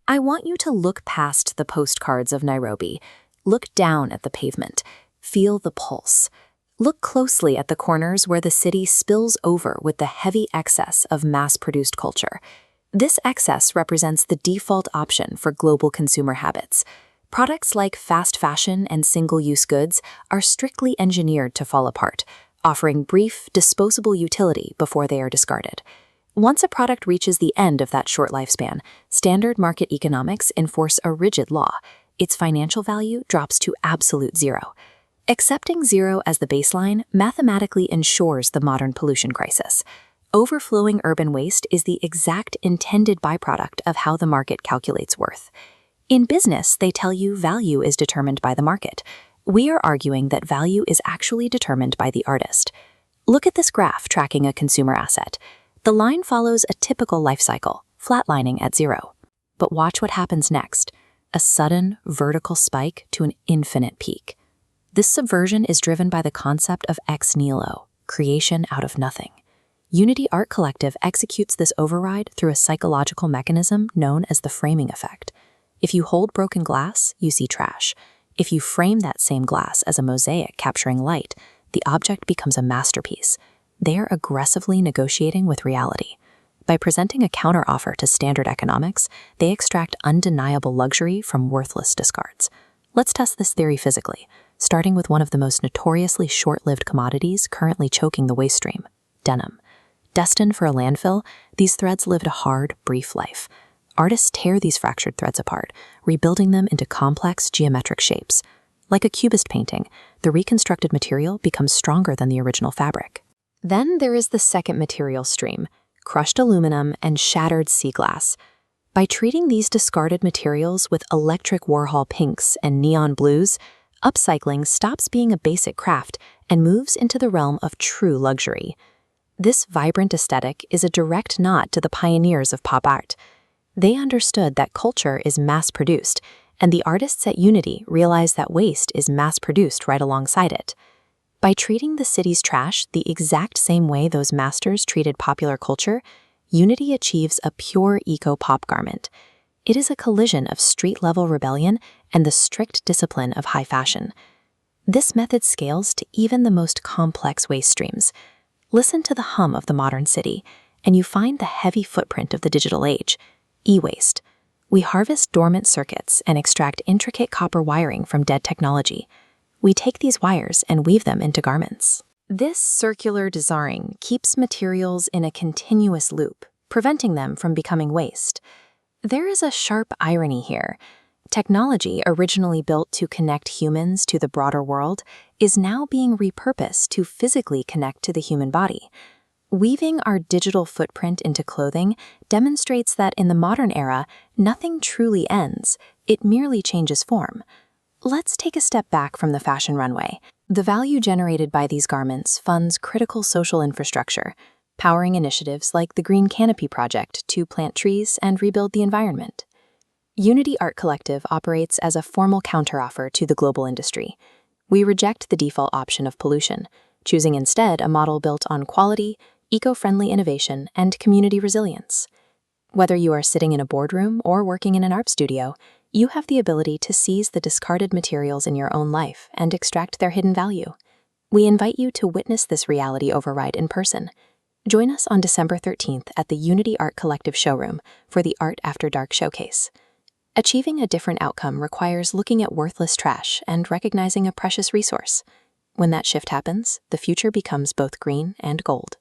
I want you to look past the postcards of Nairobi. Look down at the pavement. Feel the pulse. Look closely at the corners where the city spills over with the heavy excess of mass-produced culture. This excess represents the default option for global consumer habits. Products like fast fashion and single-use goods are strictly engineered to fall apart, offering brief, disposable utility before they are discarded. Once a product reaches the end of that short lifespan, standard market economics enforce a rigid law. Its financial value drops to absolute zero. Accepting zero as the baseline mathematically ensures the modern pollution crisis. Overflowing urban waste is the exact intended byproduct of how the market calculates worth. In business, they tell you value is determined by the market. We are arguing that value is actually determined by the artist. Look at this graph tracking a consumer asset. The line follows a typical life cycle, flatlining at zero. But watch what happens next, a sudden vertical spike to an infinite peak. This subversion is driven by the concept of ex nihilo, creation out of nothing. Unity Art Collective executes this override through a psychological mechanism known as the framing effect. If you hold broken glass, you see trash. If you frame that same glass as a mosaic capturing light, the object becomes a masterpiece. They are aggressively negotiating with reality. By presenting a counteroffer to standard economics, they extract undeniable luxury from worthless discards. Let's test this theory physically, starting with one of the most notoriously short-lived commodities currently choking the waste stream, denim. Destined for a landfill, these threads lived a hard, brief life. Artists tear these fractured threads apart, rebuilding them into complex geometric shapes. Like a cubist painting, the reconstructed material becomes stronger than the original fabric. Then there is the second material stream, crushed aluminum and shattered sea glass. By treating these discarded materials with electric Warhol pinks and neon blues, upcycling stops being a basic craft and moves into the realm of true luxury. This vibrant aesthetic is a direct nod to the pioneers of pop art. They understood that culture is mass-produced, and the artists at Unity realized that waste is mass-produced right alongside it. By treating the city's trash the exact same way those masters treated popular culture, Unity achieves a pure eco-pop garment. It is a collision of street-level rebellion and the strict discipline of high fashion. This method scales to even the most complex waste streams. Listen to the hum of the modern city, and you find the heavy footprint of the digital age, e-waste. We harvest dormant circuits and extract intricate copper wiring from dead technology. We take these wires and weave them into garments. This circular design keeps materials in a continuous loop, preventing them from becoming waste. There is a sharp irony here. Technology originally built to connect humans to the broader world is now being repurposed to physically connect to the human body. Weaving our digital footprint into clothing demonstrates that in the modern era, nothing truly ends, it merely changes form. Let's take a step back from the fashion runway. The value generated by these garments funds critical social infrastructure, powering initiatives like the Green Canopy Project to plant trees and rebuild the environment. Unity Art Collective operates as a formal counteroffer to the global industry. We reject the default option of pollution, choosing instead a model built on quality, eco-friendly innovation, and community resilience. Whether you are sitting in a boardroom or working in an art studio, you have the ability to seize the discarded materials in your own life and extract their hidden value. We invite you to witness this reality override in person. Join us on December 13th at the Unity Art Collective showroom for the Art After Dark showcase. Achieving a different outcome requires looking at worthless trash and recognizing a precious resource. When that shift happens, the future becomes both green and gold.